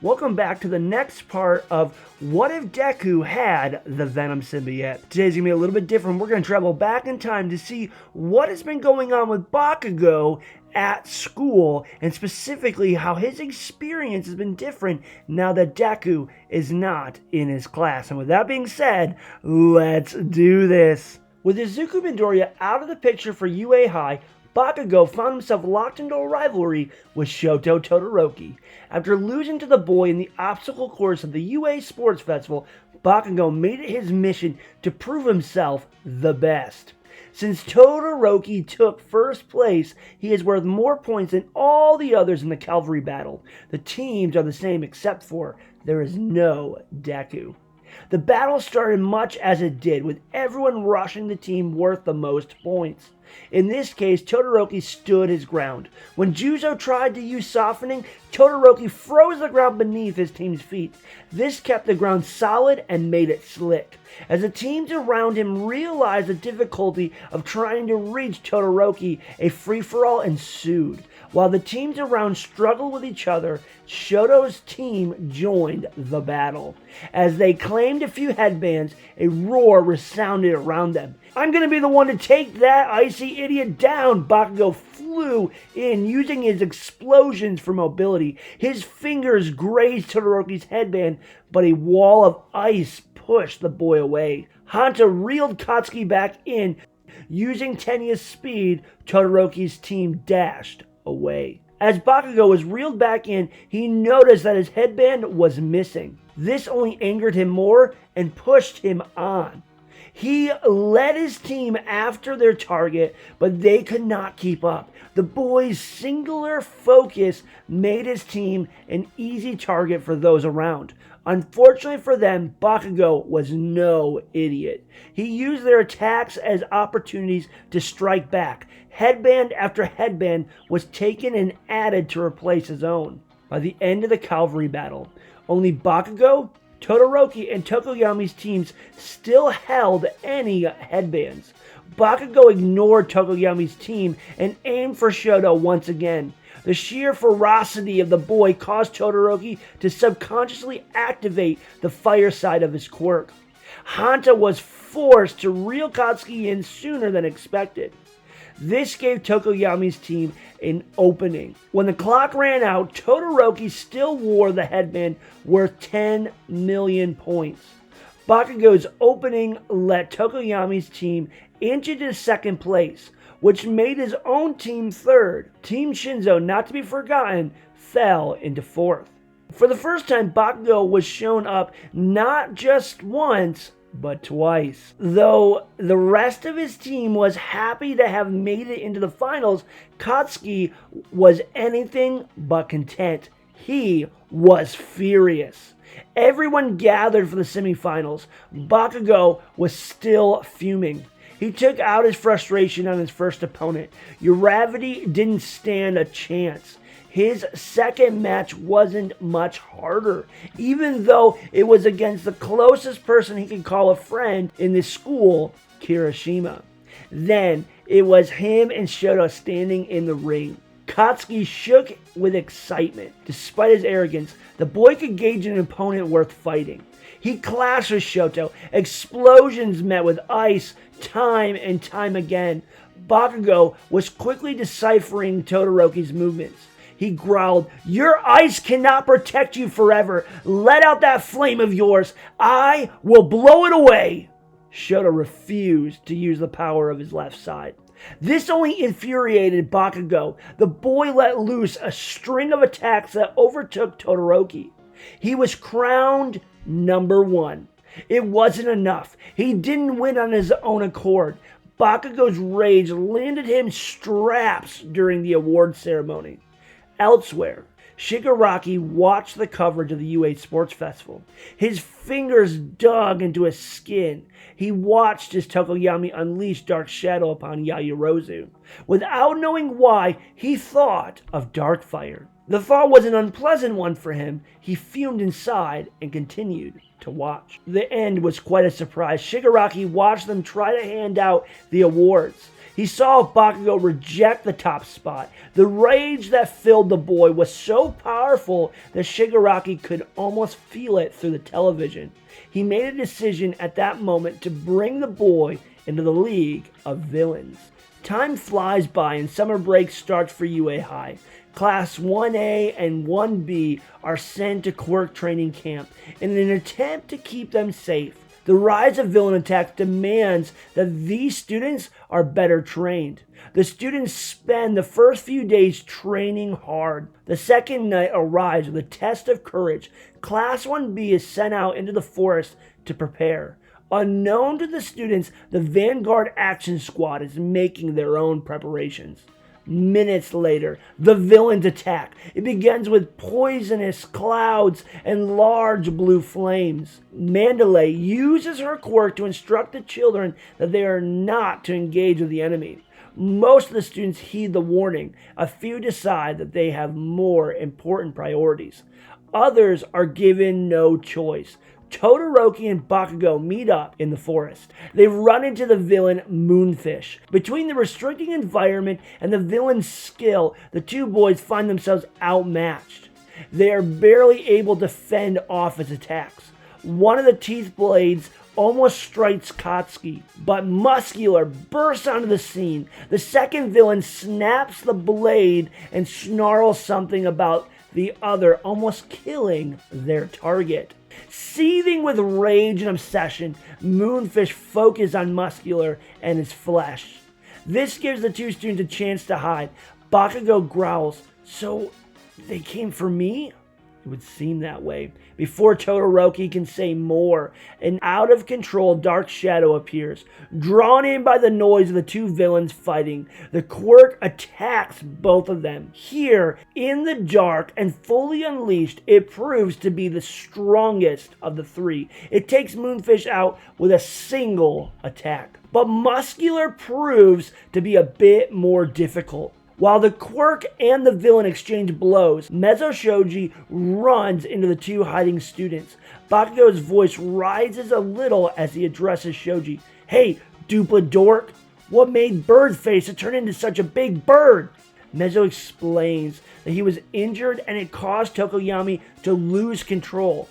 Welcome back to the next part of What If Deku Had the Venom Symbiote. Today's going to be a little bit different. We're going to travel back in time to see what has been going on with Bakugo at school, and specifically how his experience has been different now that Deku is not in his class. And with that being said, let's do this. With Izuku Midoriya out of the picture for UA High, Bakugo found himself locked into a rivalry with Shoto Todoroki. After losing to the boy in the obstacle course of the UA Sports Festival, Bakugo made it his mission to prove himself the best. Since Todoroki took first place, he is worth more points than all the others in the Cavalry battle. The teams are the same except for there is no Deku. The battle started much as it did, with everyone rushing the team worth the most points. In this case, Todoroki stood his ground. When Juzo tried to use softening, Todoroki froze the ground beneath his team's feet. This kept the ground solid and made it slick. As the teams around him realized the difficulty of trying to reach Todoroki, a free-for-all ensued. While the teams around struggled with each other, Shoto's team joined the battle. As they claimed a few headbands, a roar resounded around them. "I'm going to be the one to take that icy idiot down!" Bakugo flew in, using his explosions for mobility. His fingers grazed Todoroki's headband, but a wall of ice pushed the boy away. Hanta reeled Katsuki back in. Using Tenya's speed, Todoroki's team dashed away. As Bakugo was reeled back in, he noticed that his headband was missing. This only angered him more and pushed him on. He led his team after their target, but they could not keep up. The boy's singular focus made his team an easy target for those around. Unfortunately for them, Bakugo was no idiot. He used their attacks as opportunities to strike back. Headband after headband was taken and added to replace his own. By the end of the Cavalry battle, only Bakugo, Todoroki, and Tokoyami's teams still held any headbands. Bakugo ignored Tokoyami's team and aimed for Shoto once again. The sheer ferocity of the boy caused Todoroki to subconsciously activate the fire side of his quirk. Hanta was forced to reel Katsuki in sooner than expected. This gave Tokoyami's team an opening. When the clock ran out, Todoroki still wore the headband worth 10 million points. Bakugo's opening let Tokoyami's team inch into second place, which made his own team third. Team Shinzo, not to be forgotten, fell into fourth. For the first time, Bakugo was shown up not just once, but twice. Though the rest of his team was happy to have made it into the finals, Katsuki was anything but content. He was furious. Everyone gathered for the semifinals. Bakugo was still fuming. He took out his frustration on his first opponent. Uravity didn't stand a chance. His second match wasn't much harder, even though it was against the closest person he could call a friend in the school, Kirishima. Then it was him and Shoto standing in the ring. Katsuki shook with excitement. Despite his arrogance, the boy could gauge an opponent worth fighting. He clashed with Shoto. Explosions met with ice time and time again. Bakugo was quickly deciphering Todoroki's movements. He growled, "Your ice cannot protect you forever. Let out that flame of yours. I will blow it away." Shoto refused to use the power of his left side. This only infuriated Bakugo. The boy let loose a string of attacks that overtook Todoroki. He was crowned number one. It wasn't enough. He didn't win on his own accord. Bakugo's rage landed him straps during the award ceremony. Elsewhere, Shigaraki watched the coverage of the UA Sports Festival. His fingers dug into his skin. He watched as Tokoyami unleashed Dark Shadow upon Yaoyorozu. Without knowing why, he thought of Darkfire. The thought was an unpleasant one for him. He fumed inside and continued to watch. The end was quite a surprise. Shigaraki watched them try to hand out the awards. He saw Bakugo reject the top spot. The rage that filled the boy was so powerful that Shigaraki could almost feel it through the television. He made a decision at that moment to bring the boy into the League of Villains. Time flies by and summer break starts for UA High. Class 1A and 1B are sent to Quirk training camp in an attempt to keep them safe. The rise of villain attacks demands that these students are better trained. The students spend the first few days training hard. The second night arrives with a test of courage. Class 1B is sent out into the forest to prepare. Unknown to the students, the Vanguard Action Squad is making their own preparations. Minutes later, the villains attack. It begins with poisonous clouds and large blue flames. Mandalay uses her quirk to instruct the children that they are not to engage with the enemy. Most of the students heed the warning. A few decide that they have more important priorities. Others are given no choice. Todoroki and Bakugo meet up in the forest. They run into the villain Moonfish. Between the restricting environment and the villain's skill, the two boys find themselves outmatched. They are barely able to fend off his attacks. One of the teeth blades almost strikes Katsuki, but Muscular bursts onto the scene. The second villain snaps the blade and snarls something about the other, almost killing their target. Seething with rage and obsession, Moonfish focuses on Muscular and his flesh. This gives the two students a chance to hide. Bakugo growls, "So they came for me?" It would seem that way. Before Todoroki can say more, an out-of-control dark shadow appears. Drawn in by the noise of the two villains fighting, the quirk attacks both of them. Here, in the dark and fully unleashed, it proves to be the strongest of the three. It takes Moonfish out with a single attack. But Muscular proves to be a bit more difficult. While the quirk and the villain exchange blows, Mezzo Shoji runs into the two hiding students. Bakugo's voice rises a little as he addresses Shoji. "Hey, dupla dork, what made Birdface to turn into such a big bird?" Mezzo explains that he was injured and it caused Tokoyami to lose control.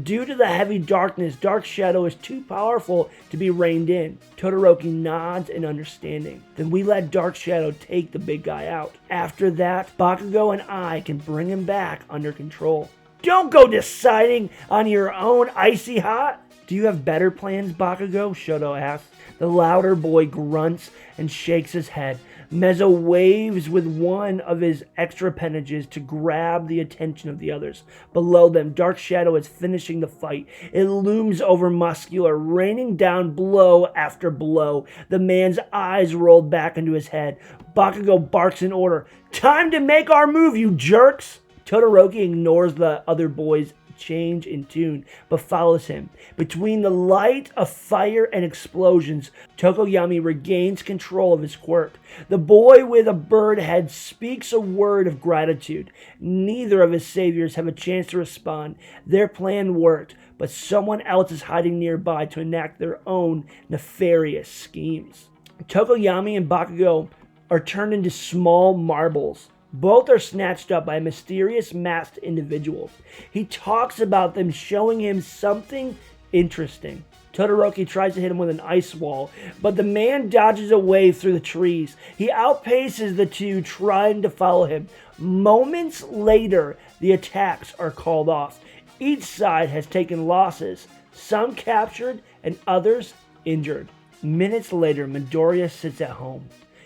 Due to the heavy darkness, Dark Shadow is too powerful to be reined in. Todoroki nods in understanding. Then we let Dark Shadow take the big guy out. After that, Bakugo and I can bring him back under control. Don't go deciding on your own, Icy Hot. Do you have better plans, Bakugo? Shoto asks. The louder boy grunts and shakes his head. Mezzo waves with one of his extra appendages to grab the attention of the others. Below them, Dark Shadow is finishing the fight. It looms over Muscular, raining down blow after blow. The man's eyes rolled back into his head. Bakugo barks in order. "Time to make our move, you jerks!" Todoroki ignores the other boys' change in tune, but follows him. Between the light of fire and explosions, Tokoyami regains control of his quirk. The boy with a bird head speaks a word of gratitude. Neither of his saviors have a chance to respond. Their plan worked, but someone else is hiding nearby to enact their own nefarious schemes. Tokoyami and Bakugo are turned into small marbles. Both are snatched up by a mysterious masked individual. He talks about them showing him something interesting. Todoroki tries to hit him with an ice wall, but the man dodges away through the trees. He outpaces the two trying to follow him. Moments later, the attacks are called off. Each side has taken losses, some captured and others injured. Minutes later, Midoriya sits at home.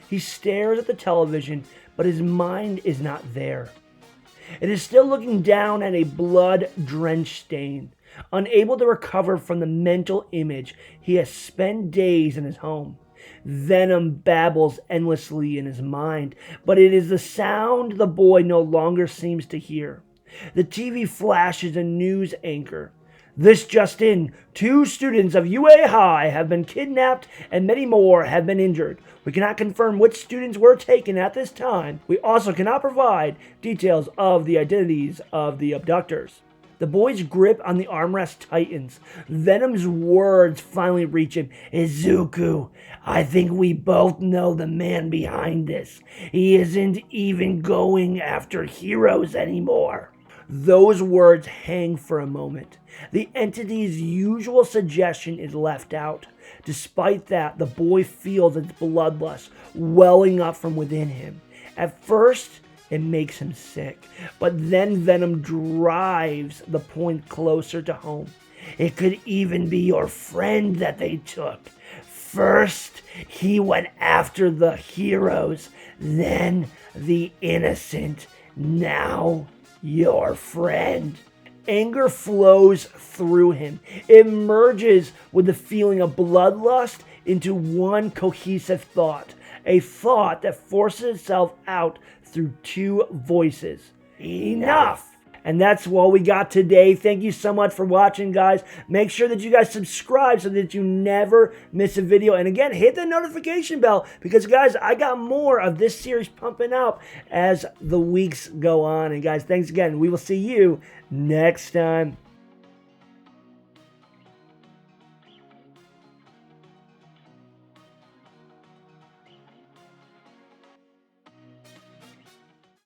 He stares at the television, but his mind is not there. It is still looking down at a blood-drenched stain. Unable to recover from the mental image, he has spent days in his home. Venom babbles endlessly in his mind, but it is the sound the boy no longer seems to hear. The TV flashes a news anchor. "This just in, 2 students of UA High have been kidnapped and many more have been injured. We cannot confirm which students were taken at this time. We also cannot provide details of the identities of the abductors." The boy's grip on the armrest tightens. Venom's words finally reach him. Izuku, I think we both know the man behind this. He isn't even going after heroes anymore. Those words hang for a moment. The entity's usual suggestion is left out. Despite that, the boy feels its bloodlust welling up from within him. At first, it makes him sick, but then Venom drives the point closer to home. It could even be your friend that they took. First, he went after the heroes, then the innocent. Now, your friend. Anger flows through him. It merges with the feeling of bloodlust into one cohesive thought. A thought that forces itself out through two voices. Enough! And that's all we got today. Thank you so much for watching, guys. Make sure that you guys subscribe so that you never miss a video. And again, hit the notification bell because, guys, I got more of this series pumping out as the weeks go on. And, guys, thanks again. We will see you next time.